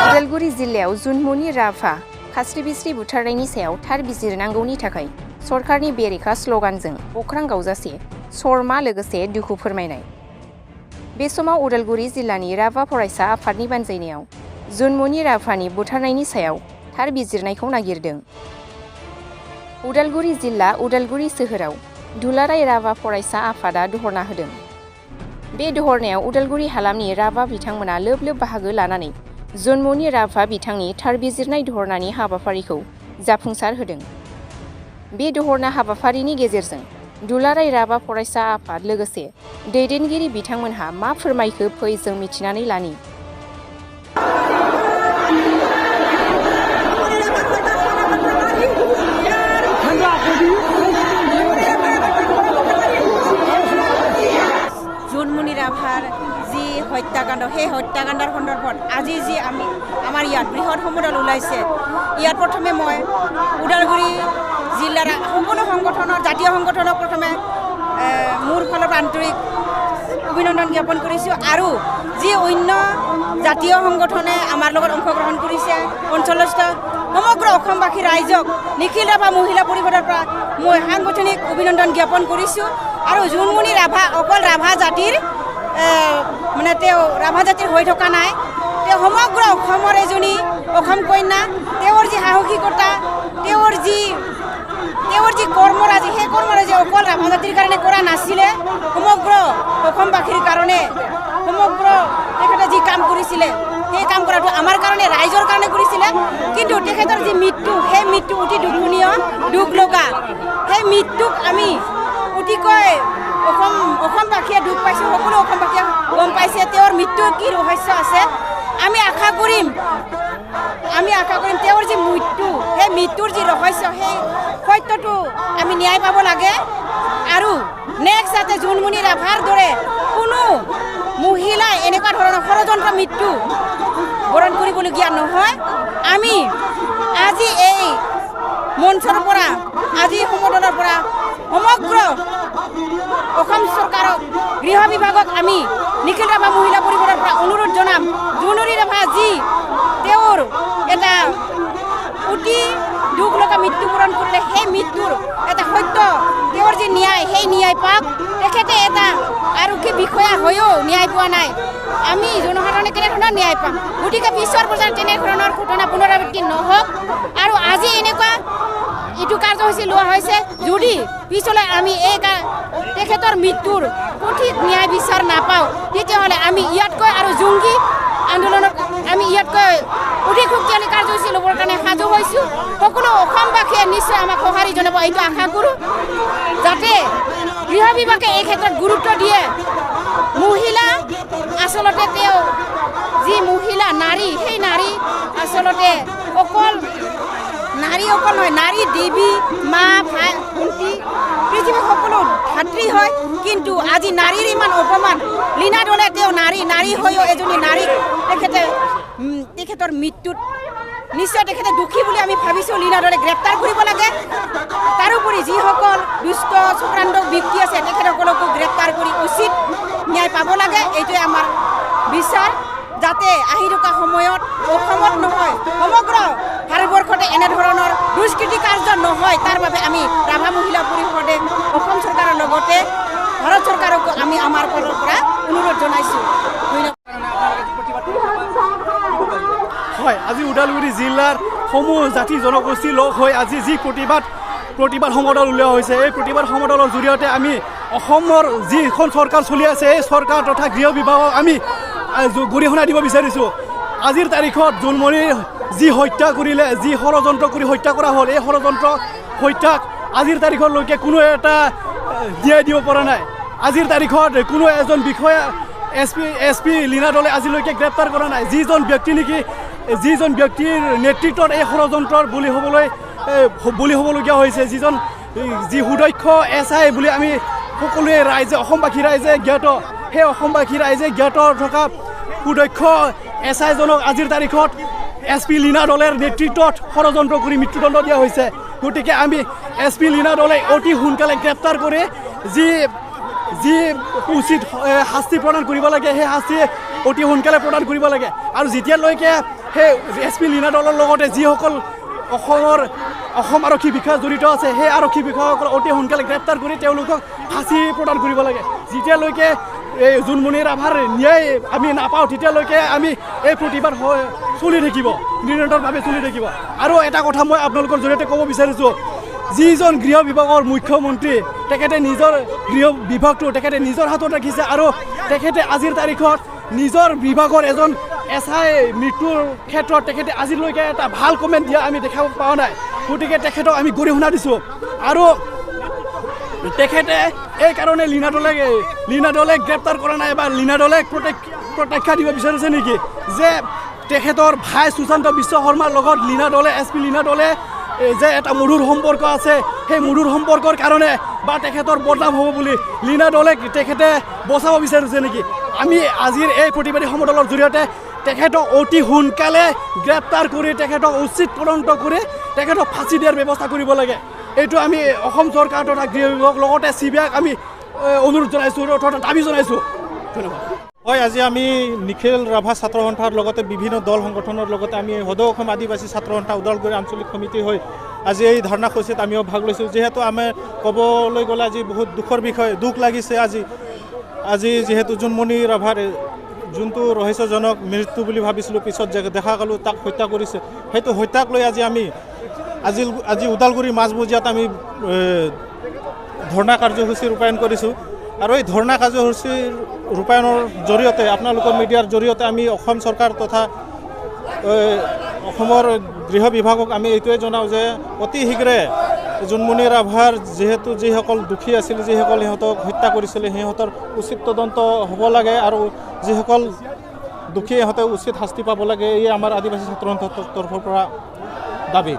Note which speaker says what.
Speaker 1: उदालगुरि जिल्लायाव जुनमुनि राभा खास्रि बिस्रि बुथारनायनि सायाव थार बिजिरनांगौनि थाखाय सरकारनि बेरेखा स्लगानजों अख्रां गावजासे सरमा लोगोसे दुखु फोरमायनाय। बे समाव उदालगुरि जिल्लानि राभा फरायसा आफादनि बानजायनायाव जुनमुनि राभानि बुथारनायनि सायाव थार बिजिरनायखौ नागिरदों। उदालगुरि जिल्ला उदालगुरि सोहोराव दुलाराय राभा फरायसा आफादा धरना होदों। बे धरनायाव उदालगुरि हालामनि राभा बिथांमोना लोब लोब बाहागो लानानै जुनमुनि राभा बिथांनि थार बिजिरनाय धरनानि हाबाफारिखौ जाफुंसार होदों। बे धरना हाबाफारिनि गेजेरजों दुलाराय राभा फरायसा आफाद लोगोसे दैदेनगिरि बिथांमोनहा मा फोरमायखो फै जों मिथिनानै लानि।
Speaker 2: जुनमुनि राভাৰ যি হত্যাকাণ্ড সেই হত্যাকাণ্ডৰ সন্দৰ্ভত আজি যি আমাৰ ইয়াত বৃহৎ সমদল ওলাইছে, ইয়াত প্ৰথমে মই ওদালগুৰি জিলাৰ সকলো সংগঠনৰ জাতীয় সংগঠনক প্ৰথমে মোৰ ফালৰ আন্তৰিক অভিনন্দন জ্ঞাপন কৰিছোঁ। আৰু যি অন্য জাতীয় সংগঠনে আমাৰ লগত অংশগ্ৰহণ কৰিছে, অঞ্চলস্থ সমগ্ৰ অসমবাসী ৰাইজক নিখিল ৰাভা মহিলা পৰিষদৰ পৰা মই সাংগঠনিক অভিনন্দন জ্ঞাপন কৰিছোঁ। আৰু জুনমণি ৰাভা অকল ৰাভা জাতিৰ মানে তেওঁ ৰাভা জাতিৰ হৈ থকা নাই, তেওঁ সমগ্ৰ অসমৰ এজনী অসম কন্যা। তেওঁৰ যি সাহসিকতা, তেওঁৰ যি কৰ্মৰাজি, সেই কৰ্মৰাজি অকল ৰাভা জাতিৰ কাৰণে কৰা নাছিলে, সমগ্ৰ অসমবাসীৰ কাৰণে সমগ্ৰ তেখেতে যি কাম কৰিছিলে সেই কাম কৰাটো আমাৰ কাৰণে ৰাইজৰ কাৰণে কৰিছিলে। কিন্তু তেখেতৰ যি মৃত্যু, সেই মৃত্যু অতি দুখনীয়, দুখ লগা। সেই মৃত্যুক আমি অতিকৈ অসমবাসীয়ে দুখ পাইছোঁ, সকলো অসমবাসীয়ে গম পাইছে তেওঁৰ মৃত্যুৰ কি ৰহস্য আছে। আমি আশা কৰিম তেওঁৰ যি মৃত্যু, সেই মৃত্যুৰ যি ৰহস্য, সেই সত্যটো আমি ন্যায় পাব লাগে। আৰু নেক্সট যাতে জুনমণি ৰাভাৰ দৰে কোনো মহিলাই এনেকুৱা ধৰণৰ ষড়যন্ত্ৰ মৃত্যু বৰণ কৰিবলগীয়া নহয়। আমি আজি এই মঞ্চৰ পৰা, আজি সমদলৰ পৰা সমগ্ৰ অসম চৰকাৰক, গৃহ বিভাগক আমি নিখিল ৰাভা মহিলা পৰিষদৰ পৰা অনুৰোধ জনাম, জুনমণি ৰাভা যি তেওঁৰ এটা অতি দুখ লগা মৃত্যুবৰণ কৰিলে, সেই মৃত্যুৰ এটা সত্য, তেওঁৰ যি ন্যায়, সেই ন্যায় পাওক। তেখেতে এটা আৰক্ষী বিষয়া হৈও ন্যায় পোৱা নাই, আমি জনসাধাৰণে কেনেধৰণৰ ন্যায় পাম? গতিকে পিছৰ পৰ্যায়ত তেনেধৰণৰ ঘটনা পুনৰাবৃত্তি নহওক। আৰু আজি এনেকুৱা এইটো কাৰ্যসূচী লোৱা হৈছে, যদি পিছলৈ আমি এই তেখেতৰ মৃত্যুৰ সঠিক ন্যায় বিচাৰ নাপাওঁ, তেতিয়াহ'লে আমি ইয়াতকৈ আৰু জংগী আন্দোলনত আমি ইয়াতকৈ অধিক শক্তিশালী কাৰ্যসূচী ল'বৰ কাৰণে সাজু হৈছোঁ। সকলো অসমবাসীয়ে নিশ্চয় আমাক সঁহাৰি জনাব, এইটো আশা কৰোঁ। যাতে গৃহ বিভাগে এই ক্ষেত্ৰত গুৰুত্ব দিয়ে। মহিলা আচলতে তেওঁ যি মহিলা নাৰী, সেই নাৰী আচলতে অকল নহয়, নাৰী দেৱী, মা, ভাই, ভণ্টি, পৃথিৱীৰ সকলো ধাত্ৰী হয়। কিন্তু আজি নাৰীৰ ইমান অপমান, লীনা দলে তেওঁ নাৰী হৈও এজনী নাৰীক তেখেতৰ মৃত্যুত নিশ্চয় তেখেতে দুখী বুলি আমি ভাবিছোঁ। লীনা দলে গ্ৰেপ্তাৰ কৰিব লাগে। তাৰোপৰি যিসকল দুষ্ট চক্ৰান্ত ব্যক্তি আছে, তেখেতসকলকো গ্ৰেপ্তাৰ কৰি উচিত ন্যায় পাব লাগে। এইটোৱে আমাৰ বিচাৰ, যাতে আহি থকা সময়ত অসমত নহয়, সমগ্ৰ ভাৰতবৰ্ষতে এনেধৰণৰ দুষ্কৃতি কাৰ্য নহয়, তাৰ বাবে আমি ৰাভা মহিলা পৰিষদে অসম চৰকাৰৰ লগতে ভাৰত চৰকাৰকো আমি আমাৰ ফালৰ পৰা অনুৰোধ জনাইছোঁ।
Speaker 3: হয়, আজি ওদালগুৰি জিলাৰ সমূহ জাতি জনগোষ্ঠী লগ হৈ আজি যি প্ৰতিবাদ সমদল উলিওৱা হৈছে, এই প্ৰতিবাদ সমদলৰ জৰিয়তে আমি অসমৰ যিখন চৰকাৰ চলি আছে, এই চৰকাৰ তথা গৃহ বিভাগক আমি গৰিহণা দিব বিচাৰিছোঁ। আজিৰ তাৰিখত জুনমণিৰ যি হত্যা কৰিলে, যি ষড়যন্ত্ৰ কৰি হত্যা কৰা হ'ল, এই ষড়যন্ত্ৰ হত্যাক আজিৰ তাৰিখলৈকে কোনো এটা দিয়াই দিব পৰা নাই। আজিৰ তাৰিখত কোনো এজন বিষয়া SP লীনা দলে আজিলৈকে গ্ৰেপ্তাৰ কৰা নাই। যিজন ব্যক্তিৰ নেতৃত্বত এই ষড়যন্ত্ৰৰ বলি হ'বলগীয়া হৈছে, যি সুদক্ষ SI বুলি আমি সকলোৱে ৰাইজে, অসমবাসী ৰাইজে জ্ঞাত, সেই অসমবাসী ৰাইজে জ্ঞাত থকা সুদক্ষ SI জনক আজিৰ তাৰিখত SP লীনা দলেৰ নেতৃত্বত ষড়যন্ত্ৰ কৰি মৃত্যুদণ্ড দিয়া হৈছে। গতিকে আমি SP লীনা দলে অতি সোনকালে গ্ৰেপ্তাৰ কৰি যি উচিত শাস্তি প্ৰদান কৰিব লাগে সেই শাস্তি অতি সোনকালে প্ৰদান কৰিব লাগে। আৰু যেতিয়ালৈকে সেই SP লীনা দলৰ লগতে যিসকল অসম আৰক্ষী বিষয়া জড়িত আছে সেই আৰক্ষী বিষয়াসকল অতি সোনকালে গ্ৰেপ্তাৰ কৰি তেওঁলোকক ফাঁচি প্ৰদান কৰিব লাগে। যেতিয়ালৈকে এই জোনমণি ৰাভাৰ ন্যায় আমি নাপাওঁ তেতিয়ালৈকে আমি এই প্ৰতিবাদ চলি থাকিব, নিৰন্তৰভাৱে চলি থাকিব। আৰু এটা কথা মই আপোনালোকৰ জৰিয়তে ক'ব বিচাৰিছোঁ, যিজন গৃহ বিভাগৰ মুখ্যমন্ত্ৰী তেখেতে নিজৰ গৃহ বিভাগটো তেখেতে নিজৰ হাতত ৰাখিছে আৰু তেখেতে আজিৰ তাৰিখত নিজৰ বিভাগৰ এজন SI মৃত্যুৰ ক্ষেত্ৰত তেখেতে আজিলৈকে এটা ভাল কমেণ্ট দিয়া আমি দেখা পোৱা নাই। গতিকে তেখেতক আমি গৰিহণা দিছোঁ। আৰু তেখেতে এই কাৰণে লীনা দলে গ্ৰেপ্তাৰ কৰা নাই বা লীনা দলে প্ৰত্যাখ্যা দিব বিচাৰিছে নেকি যে তেখেতৰ ভাই সুশান্ত বিশ্ব শৰ্মাৰ লগত SP লীনা দলে যে এটা মধুৰ সম্পৰ্ক আছে, সেই মধুৰ সম্পৰ্কৰ কাৰণে বা তেখেতৰ বদনাম হ'ব বুলি লীনা দলে তেখেতে বচাব বিচাৰিছে নেকি? আমি আজিৰ এই প্ৰতিবাদী সমদলৰ জৰিয়তে তেখেতক অতি সোনকালে গ্ৰেপ্তাৰ কৰি তেখেতক উচিত তদন্ত কৰি তেখেতক ফাঁচি দিয়াৰ ব্যৱস্থা কৰিব লাগে। এইটো আমি অসম চৰকাৰ তথা গৃহ বিভাগ লগতে CBIক আমি অনুৰোধ জনাইছোঁ অথবা দাবী জনাইছোঁ। ধন্যবাদ।
Speaker 4: হয়, আজি আমি নিখিল ৰাভা ছাত্ৰ সন্থাৰ লগতে বিভিন্ন দল সংগঠনৰ লগতে আমি সদৌ অসম আদিবাসী ছাত্ৰ সন্থা ওদালগুৰি আঞ্চলিক সমিতি হৈ আজি এই ধাৰণাসূচীত আমিও ভাগ লৈছোঁ। যিহেতু আমি ক'বলৈ গ'লে আজি বহুত দুখৰ বিষয়, দুখ লাগিছে আজি যিহেতু জোনমণি ৰাভাৰ যোনটো ৰহস্যজনক মৃত্যু বুলি ভাবিছিলোঁ, পিছত দেখা গ'লোঁ তাক হত্যা কৰিছে। সেইটো হত্যাক লৈ আজি ওদালগুৰি মাজমজিয়াত আমি ধৰ্ণা কাৰ্যসূচী ৰূপায়ণ কৰিছোঁ। আৰু এই ধৰ্ণা কাৰ্যসূচীৰ ৰূপায়ণৰ জৰিয়তে আপোনালোকৰ মিডিয়াৰ জৰিয়তে আমি অসম চৰকাৰ তথা অসমৰ গৃহ বিভাগক আমি এইটোৱে জনাওঁ যে অতি শীঘ্ৰে জোনমণি ৰাভাৰ যিহেতু যিসকল দোষী আছিল, যিসকল সিহঁতক হত্যা কৰিছিলে সিহঁতৰ উচিত তদন্ত হ'ব লাগে আৰু যিসকল দোষী সিহঁতে উচিত শাস্তি পাব লাগে। এই আমাৰ আদিবাসী ছাত্ৰ সন্থাৰ তৰফৰ পৰা দাবী।